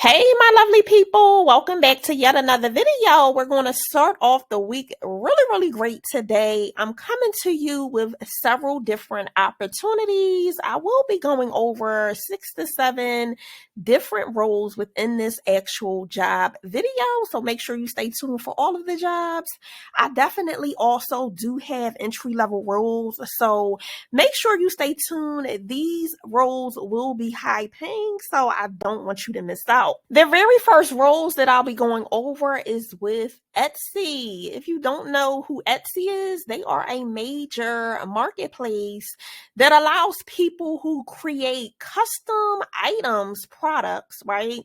Hey, my lovely people, welcome back to yet another video. We're going to start off the week really great today. I'm coming to you with several different opportunities. I will be going over 6 to 7 different roles within this actual job video. So make sure you stay tuned for all of the jobs. I definitely also do have entry-level roles. So make sure you stay tuned. These roles will be high paying, so I don't want you to miss out. The very first roles that I'll be going over is with Etsy. If you don't know who Etsy is, they are a major marketplace that allows people who create custom items, products, right,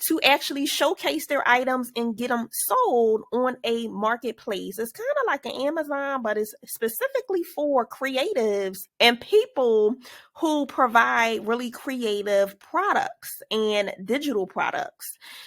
to actually showcase their items and get them sold on a marketplace. It's kind of like an Amazon, but it's specifically for creatives and people who provide really creative products and digital products.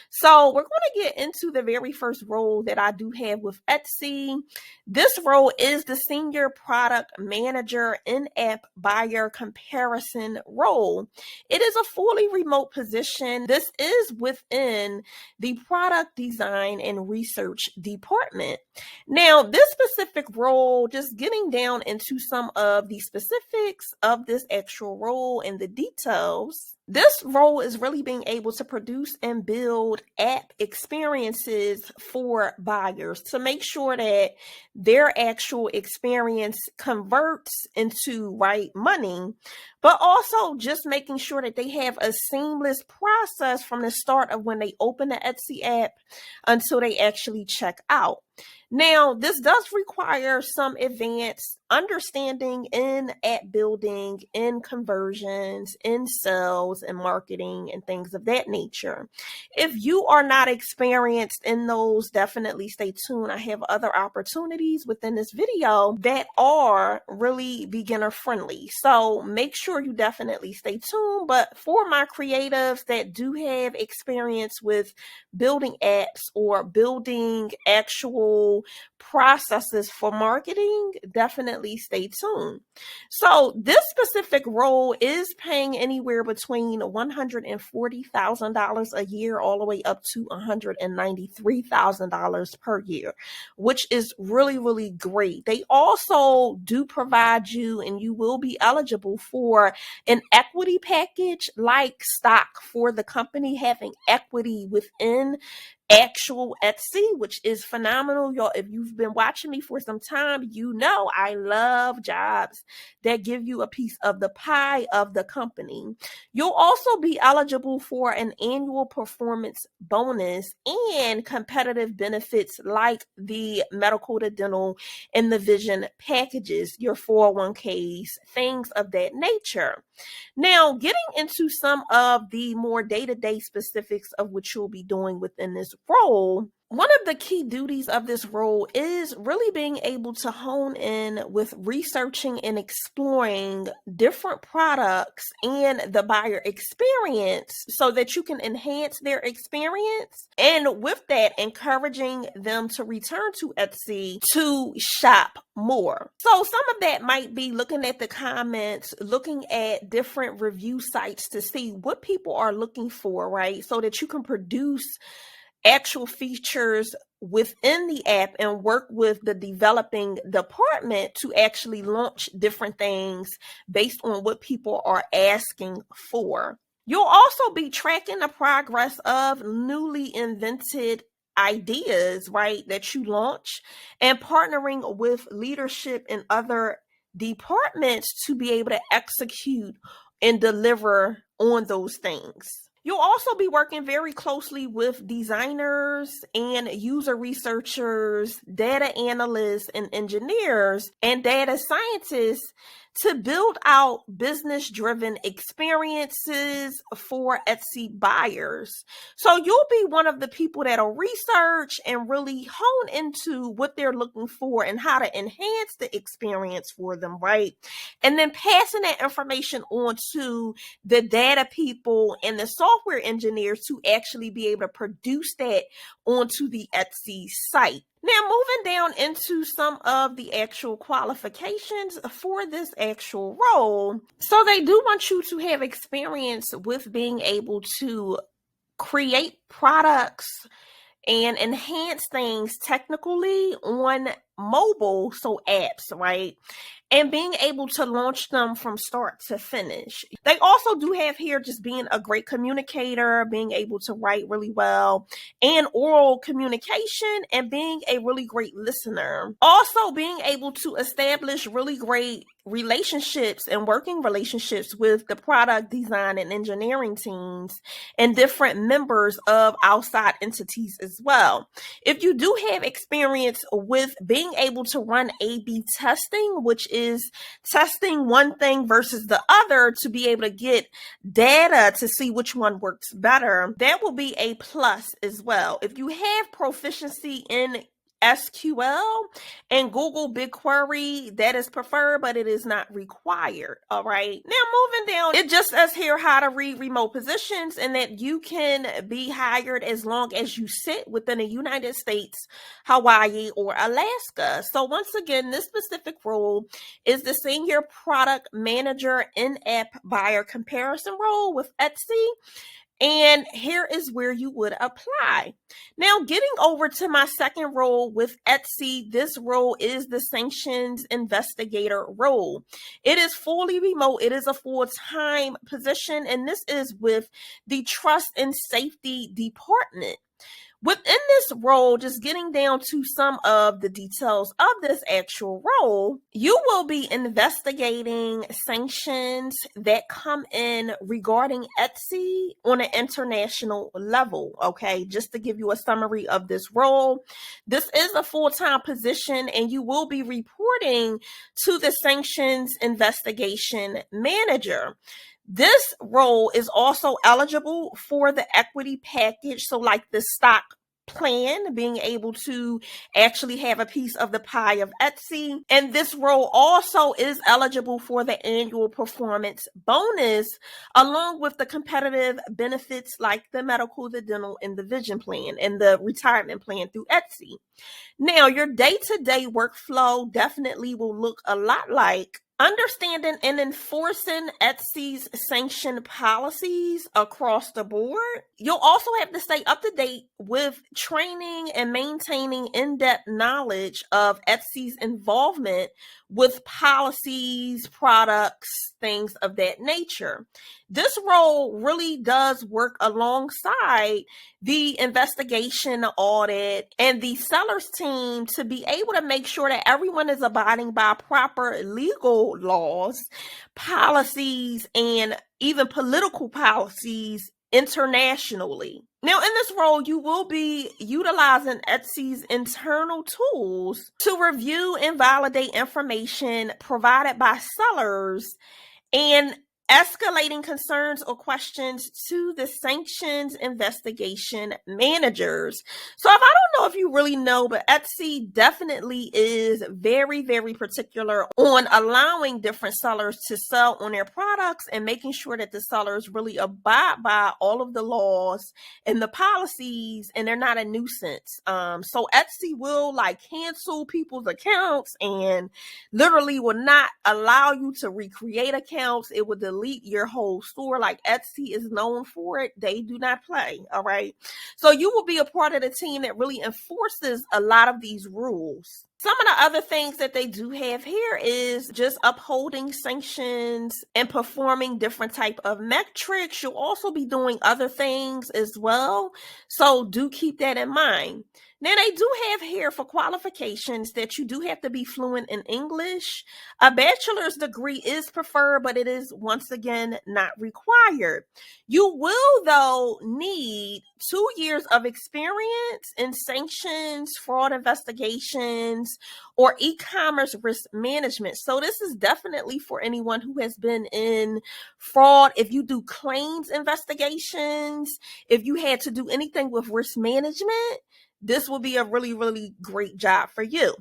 So we're going to get into the very first role that I do have with Etsy. This role is the Senior Product Manager in-app buyer comparison role. It is a fully remote position. This is within the product design and research department. Now, this specific role, just getting down into some of the specifics of this actual role and the details, this role is really being able to produce and build app experiences for buyers to make sure that their actual experience converts into money, but also just making sure that they have a seamless process from the start of when they open the Etsy app until they actually check out. Now, this does require some advanced understanding in app building, in conversions, in sales and marketing and things of that nature. If you are not experienced in those, definitely stay tuned. I have other opportunities within this video that are really beginner friendly. So make sure you definitely stay tuned. But for my creatives that do have experience with building apps or building actual processes for marketing, definitely stay tuned. So this specific role is paying anywhere between $140,000 a year all the way up to $193,000 per year, which is really great. They also do provide you, and you will be eligible for an equity package like stock for the company, having equity within actual Etsy, which is phenomenal. Y'all, if you've been watching me for some time, you know I love jobs that give you a piece of the pie of the company. You'll also be eligible for an annual performance bonus and competitive benefits like the medical, the dental, and the vision packages, your 401ks, things of that nature. Now, getting into some of the more day-to-day specifics of what you'll be doing within this role, one of the key duties of this role is really being able to hone in with researching and exploring different products and the buyer experience so that you can enhance their experience. And with that, encouraging them to return to Etsy to shop more. So some of that might be looking at the comments, looking at different review sites to see what people are looking for, right? So that you can produce actual features within the app and work with the developing department to actually launch different things based on what people are asking for. You'll also be tracking the progress of newly invented ideas, right, that you launch, and partnering with leadership in other departments to be able to execute and deliver on those things. You'll also be working very closely with designers and user researchers, data analysts and engineers, and data scientists to build out business-driven experiences for Etsy buyers. So you'll be one of the people that'll research and really hone into what they're looking for and how to enhance the experience for them, right? And then passing that information on to the data people and the software engineers to actually be able to produce that onto the Etsy site. Now, moving down into some of the actual qualifications for this actual role. So they do want you to have experience with being able to create products and enhance things technically on mobile, so apps, right? And being able to launch them from start to finish. They also do have here just being a great communicator, being able to write really well, and oral communication, and being a really great listener. Also, being able to establish really great relationships and working relationships with the product design and engineering teams and different members of outside entities as well. If you do have experience with being able to run A/B testing, which is testing one thing versus the other to be able to get data to see which one works better, that will be a plus as well. If you have proficiency in SQL and Google BigQuery, that is preferred, but it is not required. All right. Now moving down, it just says here how to read remote positions and that you can be hired as long as you sit within the United States, Hawaii, or Alaska. So once again, this specific role is the senior product manager in-app buyer comparison role with Etsy. And here is where you would apply. Now, getting over to my second role with Etsy, this role is the Sanctions Investigator role. It is fully remote. It is a full-time position, and this is with the Trust and Safety Department. Within this role, just getting down to some of the details of this actual role, you will be investigating sanctions that come in regarding Etsy on an international level, okay? Just to give you a summary of this role, this is a full-time position and you will be reporting to the Sanctions Investigation Manager. This role is also eligible for the equity package. So like the stock plan, being able to actually have a piece of the pie of Etsy. And this role also is eligible for the annual performance bonus, along with the competitive benefits like the medical, the dental, and the vision plan, and the retirement plan through Etsy. Now, your day-to-day workflow definitely will look a lot like understanding and enforcing Etsy's sanction policies across the board. You'll also have to stay up to date with training and maintaining in-depth knowledge of Etsy's involvement with policies, products, things of that nature. This role really does work alongside the investigation, audit, and the sellers team to be able to make sure that everyone is abiding by proper legal laws, policies, and even political policies internationally. Now, in this role, you will be utilizing Etsy's internal tools to review and validate information provided by sellers and escalating concerns or questions to the sanctions investigation managers. So if I don't know if you really know, but Etsy definitely is very, very particular on allowing different sellers to sell on their products and making sure that the sellers really abide by all of the laws and the policies and they're not a nuisance. So Etsy will like cancel people's accounts and literally will not allow you to recreate accounts. It will delete your whole store. Like Etsy is known for it. They do not play. All right. So you will be a part of the team that really enforces a lot of these rules. Some of the other things that they do have here is just upholding sanctions and performing different type of metrics. You'll also be doing other things as well. So do keep that in mind. Now, they do have here for qualifications that you do have to be fluent in English. A bachelor's degree is preferred, but it is, once again, not required. You will, though, need 2 years of experience in sanctions, fraud investigations, or e-commerce risk management. So this is definitely for anyone who has been in fraud. If you do claims investigations, if you had to do anything with risk management, this will be a really, really great job for you.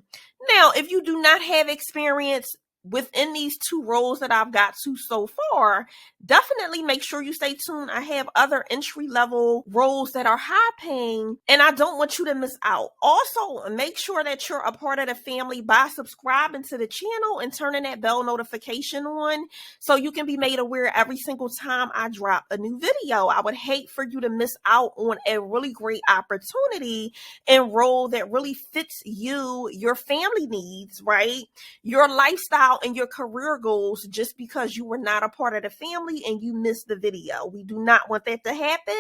Now, if you do not have experience within these 2 roles that I've got to so far, definitely make sure you stay tuned. I have other entry level roles that are high paying, and I don't want you to miss out. Also, make sure that you're a part of the family by subscribing to the channel and turning that bell notification on so you can be made aware every single time I drop a new video. I would hate for you to miss out on a really great opportunity and role that really fits you, your family needs, right? Your lifestyle and your career goals just because you were not a part of the family and you missed the video. We do not want that to happen.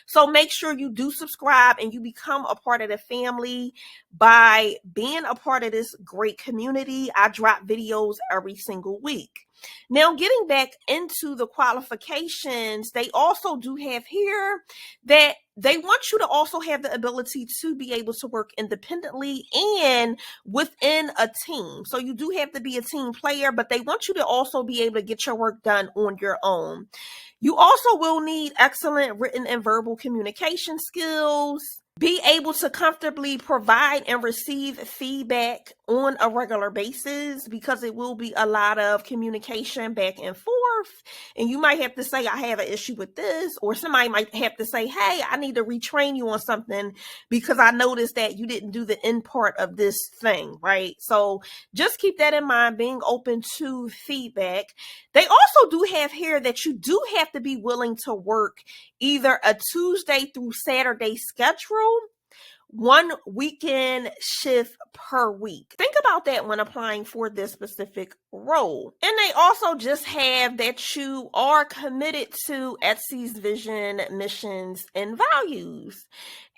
So make sure you do subscribe and you become a part of the family by being a part of this great community. I drop videos every single week. Now, getting back into the qualifications, they also do have here that they want you to also have the ability to be able to work independently and within a team. So you do have to be a team player, but they want you to also be able to get your work done on your own. You also will need excellent written and verbal communication skills. Be able to comfortably provide and receive feedback on a regular basis because it will be a lot of communication back and forth. And you might have to say, I have an issue with this, or somebody might have to say, hey, I need to retrain you on something because I noticed that you didn't do the end part of this thing, right? So just keep that in mind, being open to feedback. They also do have here that you do have to be willing to work either a Tuesday through Saturday schedule, 1 weekend shift per week. Think about that when applying for this specific role. And they also just have that you are committed to Etsy's vision, missions, and values.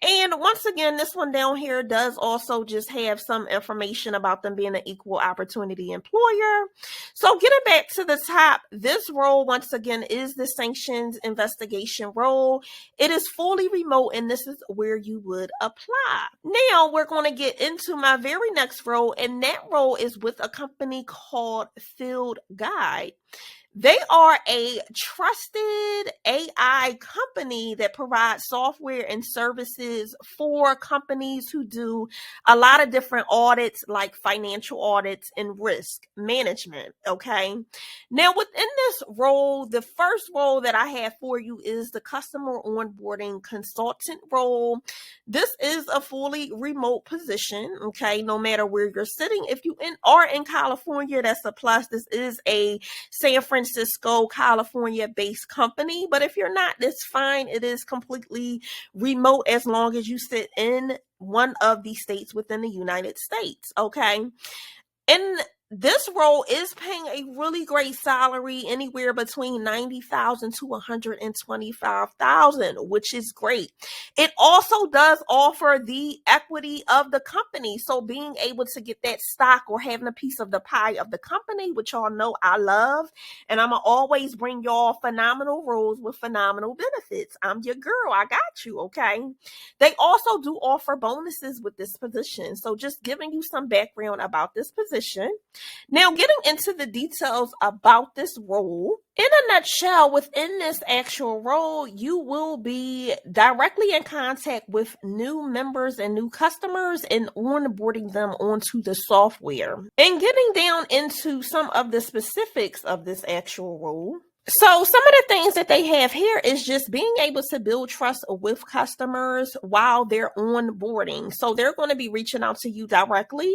And once again, this one down here does also just have some information about them being an equal opportunity employer. So getting back to the top, this role, once again, is the sanctions investigation role. It is fully remote, and this is where you would apply. Now, we're going to get into my very next role, and that role is with a company called FieldGuide. They are a trusted AI company that provides software and services for companies who do a lot of different audits, like financial audits and risk management. Okay. Now, within this role, the first role that I have for you is the customer onboarding consultant role. This is a fully remote position. Okay. No matter where you're sitting, if you are in California, that's a plus. This is a San Francisco, California-based company, but if you're not, that's fine. It is completely remote as long as you sit in one of the states within the United States, okay? And this role is paying a really great salary, anywhere between $90,000 to $125,000, which is great. It also does offer the equity of the company. So being able to get that stock or having a piece of the pie of the company, which y'all know I love. And I'm going to always bring y'all phenomenal roles with phenomenal benefits. I'm your girl. I got you, okay? They also do offer bonuses with this position. So just giving you some background about this position. Now, getting into the details about this role, in a nutshell, within this actual role, you will be directly in contact with new members and new customers and onboarding them onto the software. And getting down into some of the specifics of this actual role. So some of the things that they have here is just being able to build trust with customers while they're onboarding. So they're going to be reaching out to you directly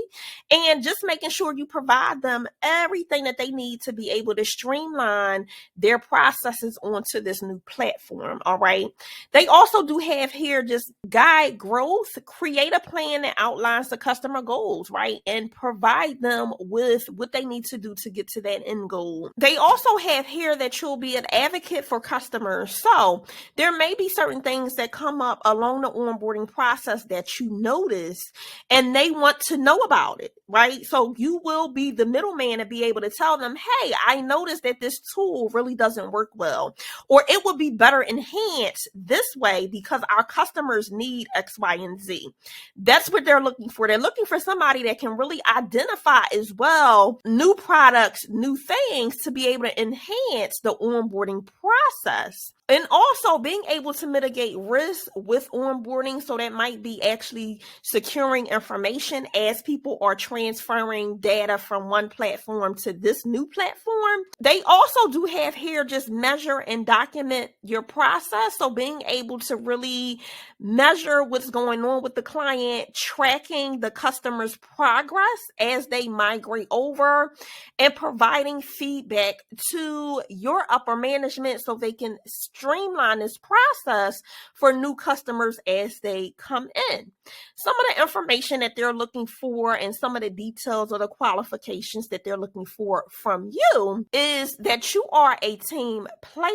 and just making sure you provide them everything that they need to be able to streamline their processes onto this new platform. All right. They also do have here just guide growth, create a plan that outlines the customer goals, right? And provide them with what they need to do to get to that end goal. They also have here that you'll be an advocate for customers. So there may be certain things that come up along the onboarding process that you notice and they want to know about it, right? So you will be the middleman and be able to tell them, hey, I noticed that this tool really doesn't work well, or it would be better enhanced this way because our customers need X, Y, and Z. That's what they're looking for. They're looking for somebody that can really identify as well new products, new things to be able to enhance the onboarding process. And also being able to mitigate risk with onboarding. So that might be actually securing information as people are transferring data from one platform to this new platform. They also do have here just measure and document your process. So being able to really measure what's going on with the client, tracking the customer's progress as they migrate over, and providing feedback to your upper management so they can streamline this process for new customers as they come in. Some of the information that they're looking for and some of the details or the qualifications that they're looking for from you is that you are a team player.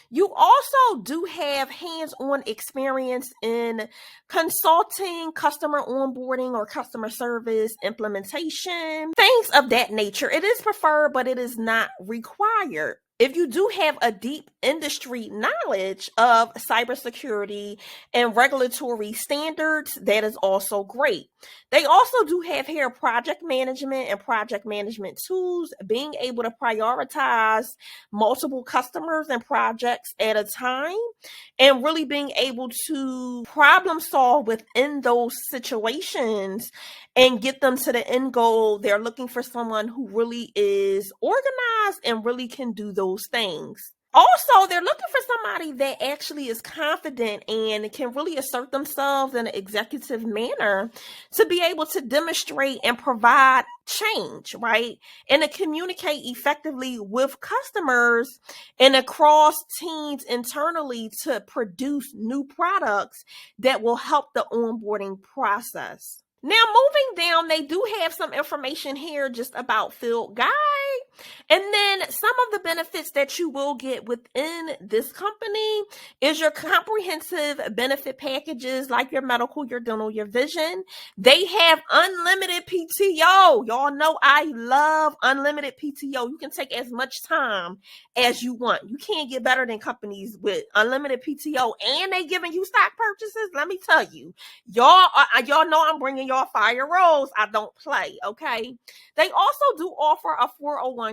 You also do have hands-on experience in consulting, customer onboarding, or customer service implementation, things of that nature. It is preferred, but it is not required. If you do have a deep industry knowledge of cybersecurity and regulatory standards, that is also great. They also do have here project management and project management tools, being able to prioritize multiple customers and projects at a time, and really being able to problem solve within those situations and get them to the end goal. They're looking for someone who really is organized and really can do those things. Also, they're looking for somebody that actually is confident and can really assert themselves in an executive manner to be able to demonstrate and provide change, right? And to communicate effectively with customers and across teams internally to produce new products that will help the onboarding process. Now, moving down, they do have some information here just about FieldGuide. And then some of the benefits that you will get within this company is your comprehensive benefit packages like your medical, your dental, your vision. They have unlimited PTO. Y'all know I love unlimited PTO. You can take as much time as you want. You can't get better than companies with unlimited PTO, and they giving you stock purchases. Let me tell you, y'all know I'm bringing y'all fire rolls. I don't play, okay? They also do offer a 401k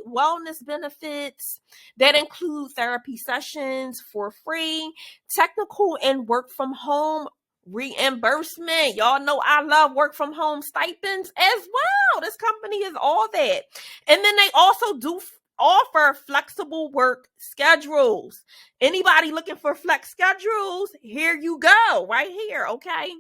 wellness benefits that include therapy sessions for free, technical and work from home reimbursement. Y'all know I love work from home stipends as well. This company is all that. And then they also do offer flexible work schedules. Anybody looking for flex schedules? Here you go, right here, okay?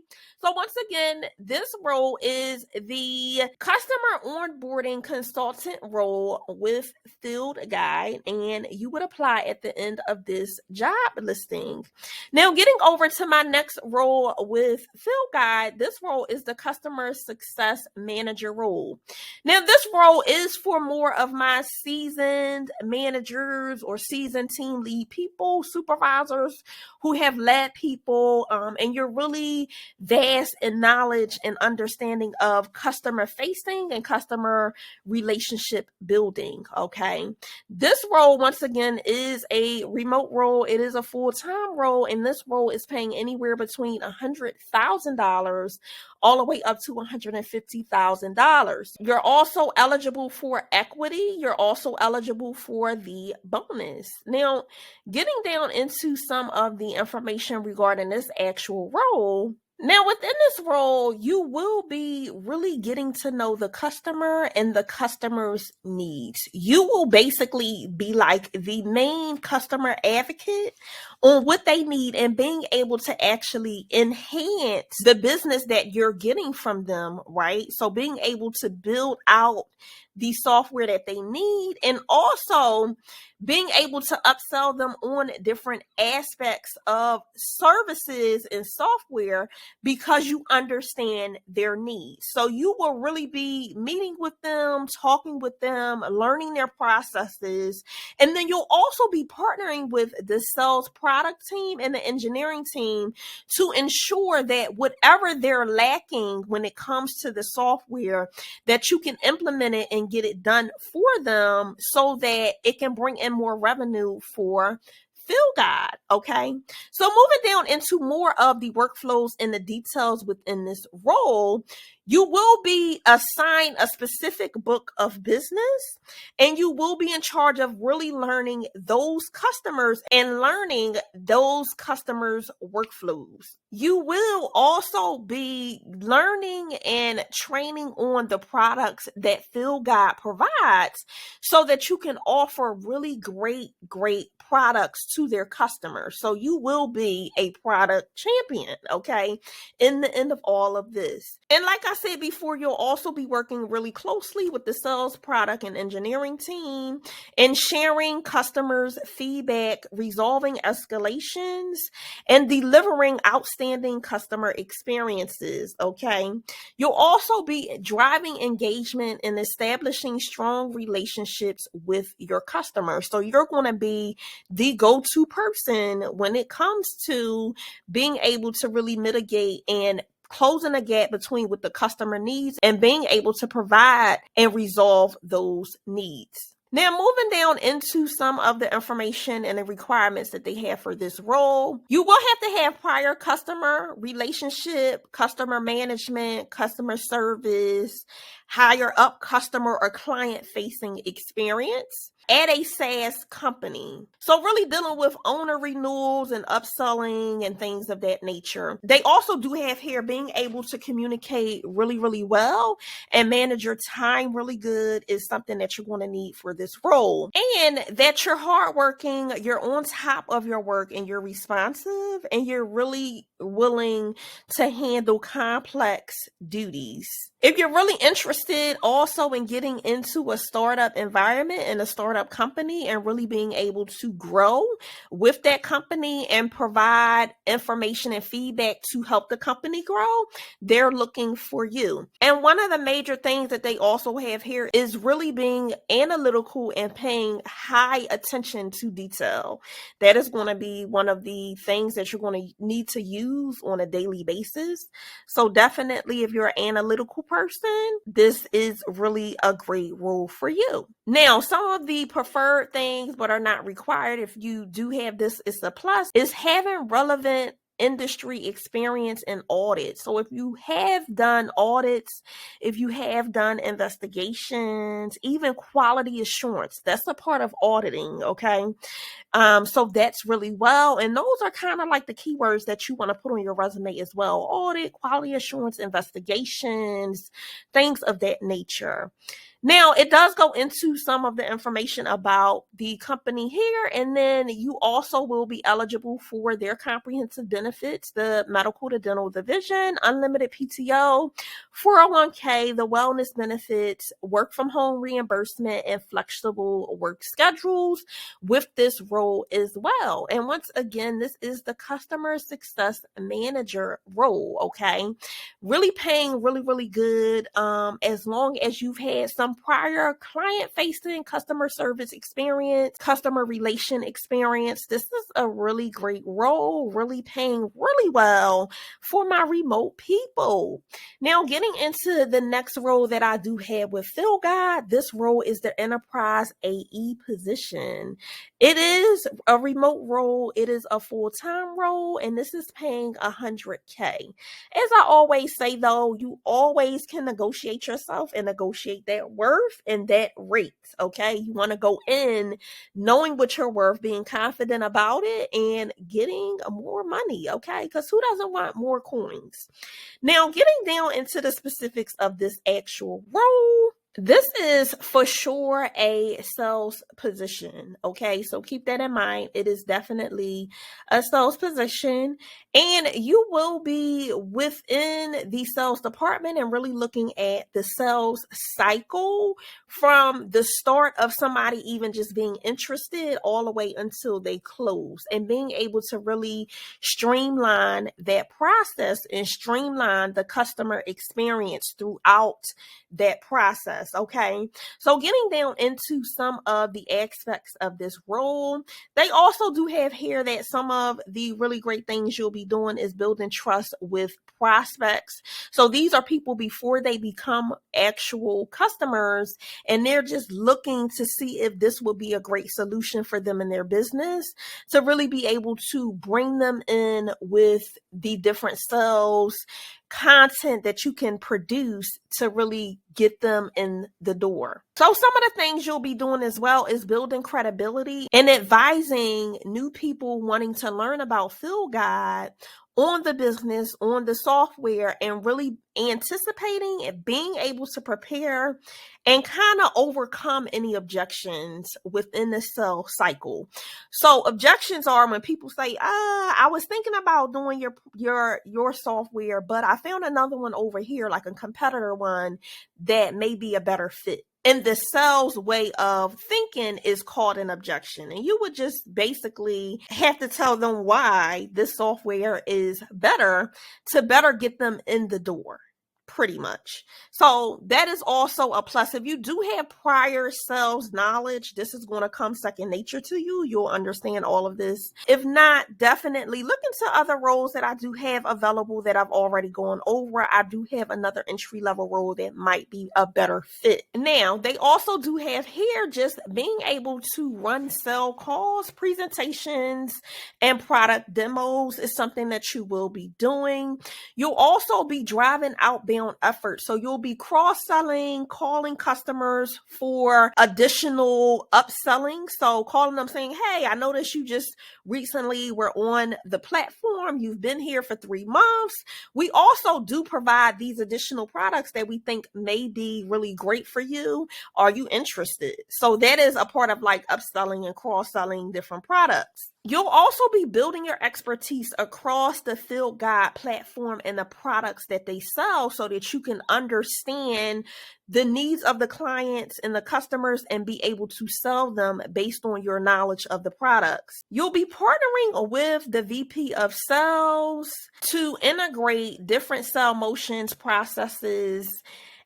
So once again, this role is the customer onboarding consultant role with FieldGuide, and you would apply at the end of this job listing. Now, getting over to my next role with FieldGuide, this role is the customer success manager role. Now, this role is for more of my seasoned managers or seasoned team lead people, supervisors who have led people, and you're really vast in knowledge and understanding of customer facing and customer relationship building, okay? This role, once again, is a remote role. It is a full-time role, and this role is paying anywhere between $100,000 all the way up to $150,000. You're also eligible for equity. You're also eligible for the bonus. Now, getting down into some of the information regarding this actual role. Now, within this role, you will be really getting to know the customer and the customer's needs. You will basically be like the main customer advocate on what they need and being able to actually enhance the business that you're getting from them, right? So being able to build out the software that they need, and also being able to upsell them on different aspects of services and software because you understand their needs. So you will really be meeting with them, talking with them, learning their processes, and then you'll also be partnering with the sales product team and the engineering team to ensure that whatever they're lacking when it comes to the software, that you can implement it and get it done for them so that it can bring in more revenue for FieldGuide. Okay. So moving down into more of the workflows and the details within this role, you will be assigned a specific book of business, and you will be in charge of really learning those customers and learning those customers' workflows. You will also be learning and training on the products that FieldGuide provides so that you can offer really great products to their customers. So you will be a product champion, okay, in the end of all of this. And like I said before, you'll also be working really closely with the sales, product, and engineering team and sharing customers' feedback, resolving escalations, and delivering outstanding customer experiences, okay? You'll also be driving engagement and establishing strong relationships with your customers. So you're going to be the go-to person when it comes to being able to really mitigate and closing a gap between what the customer needs and being able to provide and resolve those needs. Now, moving down into some of the information and the requirements that they have for this role, you will have to have prior customer relationship, customer management, customer service, higher up customer or client facing experience at a SaaS company. So really dealing with owner renewals and upselling and things of that nature. They also do have here being able to communicate really well and manage your time really good is something that you're going to need for this role. And that you're hardworking, you're on top of your work, and you're responsive, and you're really willing to handle complex duties. If you're really interested also in getting into a startup environment and a startup company and really being able to grow with that company and provide information and feedback to help the company grow, they're looking for you. And one of the major things that they also have here is really being analytical and paying high attention to detail. That is going to be one of the things that you're going to need to use on a daily basis. So definitely, if you're an analytical person, this is really a great role for you. Now, some of the preferred things but are not required, if you do have this, it's a plus, is having relevant industry experience in audits. So if you have done audits, if you have done investigations, even quality assurance, that's a part of auditing, okay? So that's really well. And those are kind of like the keywords that you want to put on your resume as well. Audit, quality assurance, investigations, things of that nature. Now, it does go into some of the information about the company here, and then you also will be eligible for their comprehensive benefits, the medical, the dental, the vision, unlimited PTO, 401k, the wellness benefits, work from home reimbursement, and flexible work schedules with this role as well. And once again, this is the customer success manager role, okay? Really paying really good, as long as you've had some prior client-facing customer service experience, customer relation experience. This is a really great role, really paying really well for my remote people. Now, getting into the next role that I do have with FieldGuide, this role is the Enterprise AE position. It is a remote role, it is a full-time role, and this is paying $100K. As I always say though, you always can negotiate yourself and negotiate that worth and that rate, okay? You want to go in knowing what you're worth, being confident about it, and getting more money, okay? Because who doesn't want more coins? Now, getting down into the specifics of this actual role, this is for sure a sales position, okay? So keep that in mind. It is definitely a sales position, and you will be within the sales department and really looking at the sales cycle from the start of somebody even just being interested all the way until they close, and being able to really streamline that process and streamline the customer experience throughout that process. process. Okay. So getting down into some of the aspects of this role, they also do have here that some of the really great things you'll be doing is building trust with prospects. So these are people before they become actual customers, and they're just looking to see if this will be a great solution for them in their business, to really be able to bring them in with the different sales content that you can produce to really get them in the door. So some of the things you'll be doing as well is building credibility and advising new people wanting to learn about FieldGuide on the business, on the software, and really anticipating and being able to prepare and kind of overcome any objections within the sales cycle. So objections are when people say, I was thinking about doing your software, but I found another one over here, like a competitor one that may be a better fit. And the sales way of thinking is called an objection. And you would just basically have to tell them why this software is better to better get them in the door. Pretty much. So that is also a plus. If you do have prior sales knowledge, this is going to come second nature to you. You'll understand all of this. If not, definitely look into other roles that I do have available that I've already gone over. I do have another entry level role that might be a better fit. Now, they also do have here just being able to run sale calls, presentations, and product demos is something that you will be doing. You'll also be driving outbound effort. So you'll be cross-selling, calling customers for additional upselling. So calling them saying, hey, I noticed you just recently were on the platform. You've been here for 3 months. We also do provide these additional products that we think may be really great for you. Are you interested? So that is a part of like upselling and cross-selling different products. You'll also be building your expertise across the FieldGuide platform and the products that they sell so that you can understand the needs of the clients and the customers and be able to sell them based on your knowledge of the products. You'll be partnering with the VP of Sales to integrate different sell motions, processes,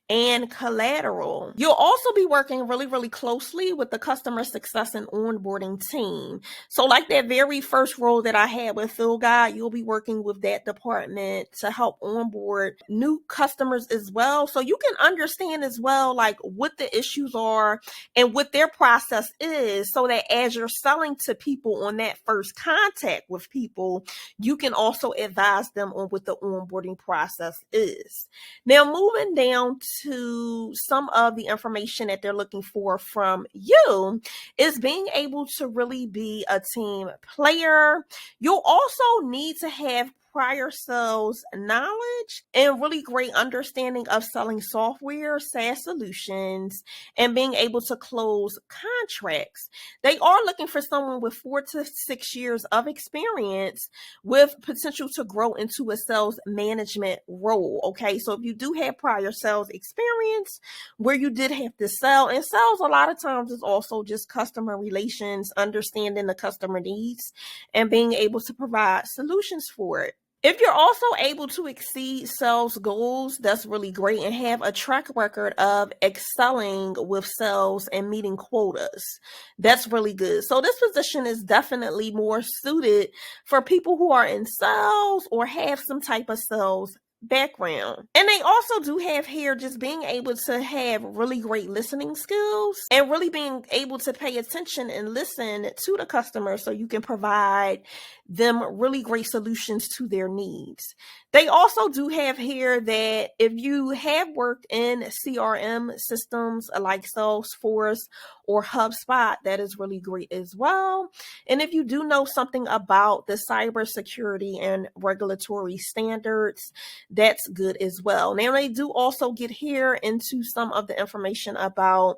and collateral. You'll also be working really, really closely with the customer success and onboarding team. So like that very first role that I had with FieldGuide, you'll be working with that department to help onboard new customers as well. So you can understand as well, like what the issues are and what their process is, so that as you're selling to people on that first contact with people, you can also advise them on what the onboarding process is. Now, moving down to some of the information that they're looking for from you is being able to really be a team player. You'll also need to have prior sales knowledge and really great understanding of selling software, SaaS solutions, and being able to close contracts. They are looking for someone with 4 to 6 years of experience with potential to grow into a sales management role. Okay, so if you do have prior sales experience where you did have to sell, and sales a lot of times is also just customer relations, understanding the customer needs, and being able to provide solutions for it. If you're also able to exceed sales goals, that's really great, and have a track record of excelling with sales and meeting quotas. That's really good. So this position is definitely more suited for people who are in sales or have some type of sales background. And they also do have here just being able to have really great listening skills and really being able to pay attention and listen to the customer so you can provide them really great solutions to their needs. They also do have here that if you have worked in CRM systems like Salesforce or HubSpot, that is really great as well. And if you do know something about the cybersecurity and regulatory standards, that's good as well. Now, they do also get here into some of the information about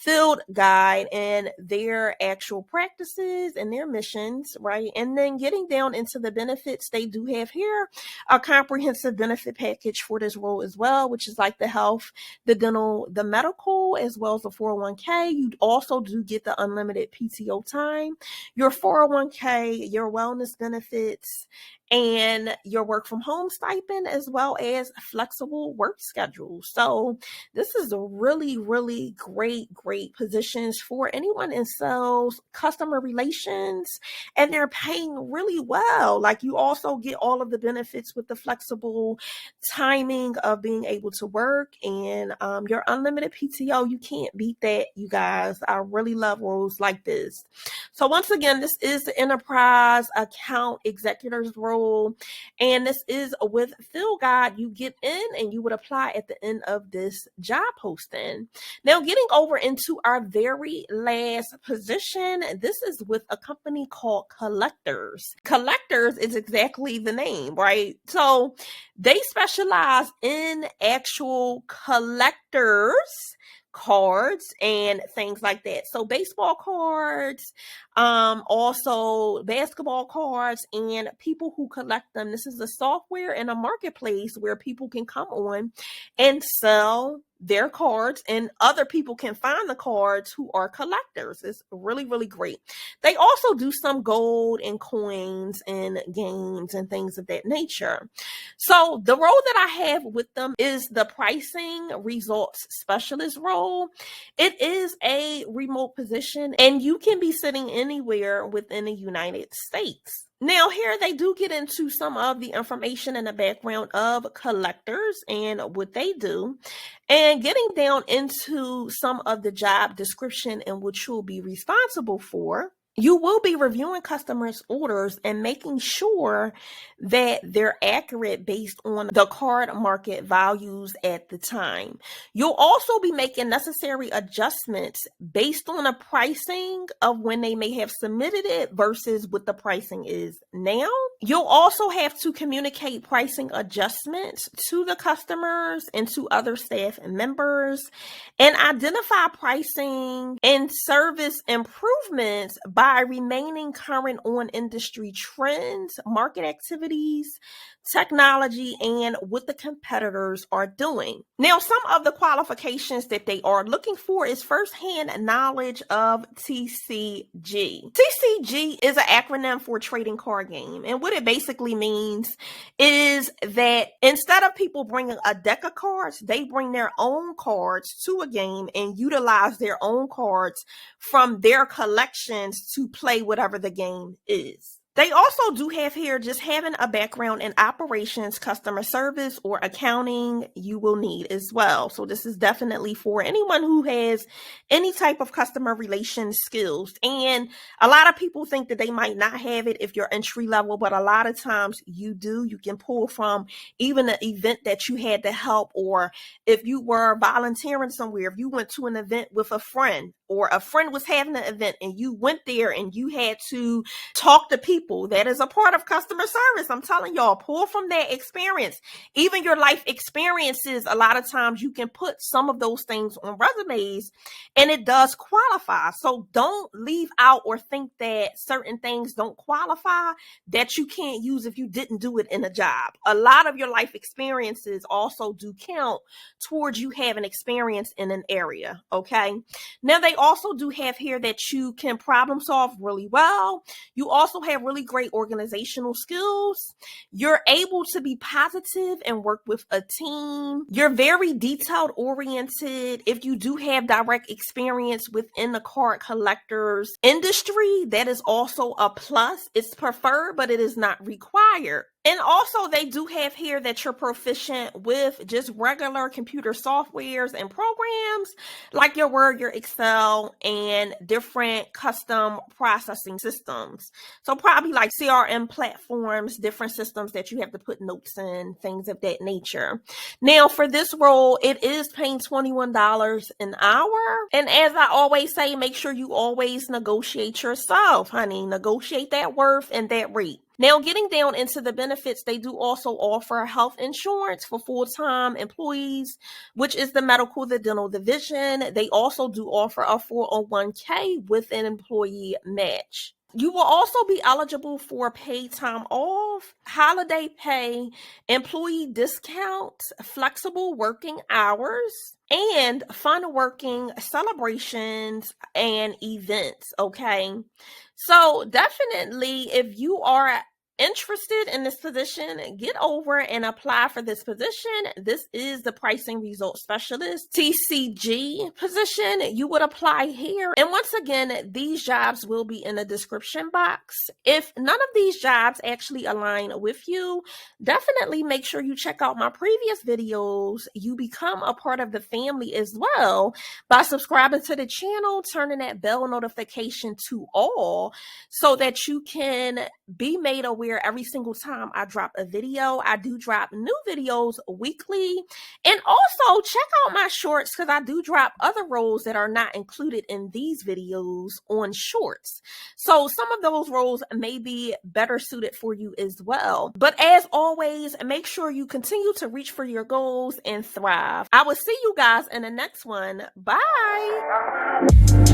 FieldGuide and their actual practices and their missions, right? And then getting down into the benefits, they do have here a comprehensive benefit package for this role as well, which is like the health, the dental, the medical, as well as the 401k. You also do get the unlimited PTO time, your 401k, your wellness benefits, and your work from home stipend, as well as flexible work schedules. So this is a really, really great positions for anyone in sales, customer relations, and they're paying really well. Like, you also get all of the benefits with the flexible timing of being able to work, and your unlimited PTO. You can't beat that, you guys. I really love roles like this. So once again, this is the enterprise account executor's role, and this is with FieldGuide. You get in and you would apply at the end of this job posting. Now, getting over into our very last position, this is with a company called Collectors. Collectors is exactly the name, right? So they specialize in actual collectors cards and things like that. So baseball cards, also basketball cards, and people who collect them. This is a software and a marketplace where people can come on and sell their cards, and other people can find the cards who are collectors. It's really, really great. They also do some gold and coins and games and things of that nature. So the role that I have with them is the pricing results specialist role. It is a remote position, and you can be sitting anywhere within the United States. Now, here they do get into some of the information in the background of collectors and what they do, and getting down into some of the job description and what you'll be responsible for. You will be reviewing customers' orders and making sure that they're accurate based on the card market values at the time. You'll also be making necessary adjustments based on the pricing of when they may have submitted it versus what the pricing is now. You'll also have to communicate pricing adjustments to the customers and to other staff and members, and identify pricing and service improvements by remaining current on industry trends, market activities, technology, and what the competitors are doing. Now, some of the qualifications that they are looking for is firsthand knowledge of TCG. TCG is an acronym for trading card game, and what it basically means is that instead of people bringing a deck of cards, they bring their own cards to a game and utilize their own cards from their collections to play whatever the game is. They also do have here just having a background in operations, customer service, or accounting you will need as well. So this is definitely for anyone who has any type of customer relations skills. And a lot of people think that they might not have it if you're entry level, but a lot of times you do. You can pull from even an event that you had to help, or if you were volunteering somewhere, if you went to an event with a friend, or a friend was having an event and you went there and you had to talk to people. That is a part of customer service. I'm telling y'all, pull from that experience. Even your life experiences, a lot of times you can put some of those things on resumes and it does qualify. So don't leave out or think that certain things don't qualify that you can't use if you didn't do it in a job. A lot of your life experiences also do count towards you having experience in an area, okay? Now, they also do have here that you can problem solve really well. You also have really great organizational skills. You're able to be positive and work with a team. You're very detailed oriented. If you do have direct experience within the card collectors industry, that is also a plus. It's preferred, but it is not required. And also they do have here that you're proficient with just regular computer softwares and programs like your Word, your Excel, and different custom processing systems. So probably like CRM platforms, different systems that you have to put notes in, things of that nature. Now for this role, it is paying $21 an hour. And as I always say, make sure you always negotiate yourself, honey. Negotiate that worth and that rate. Now, getting down into the benefits, they do also offer health insurance for full-time employees, which is the medical, the dental, the vision. They also do offer a 401k with an employee match. You will also be eligible for paid time off, holiday pay, employee discounts, flexible working hours, and fun working celebrations and events, okay? So definitely, if you are interested in this position, get over and apply for this position. This is the pricing results specialist TCG position. You would apply here. And once again, these jobs will be in the description box. If none of these jobs actually align with you, definitely make sure you check out my previous videos. You become a part of the family as well by subscribing to the channel, turning that bell notification to all so that you can be made aware every single time I drop a video. I do drop new videos weekly. And also check out my shorts because I do drop other roles that are not included in these videos on shorts. So some of those roles may be better suited for you as well. But as always, make sure you continue to reach for your goals and thrive. I will see you guys in the next one. Bye.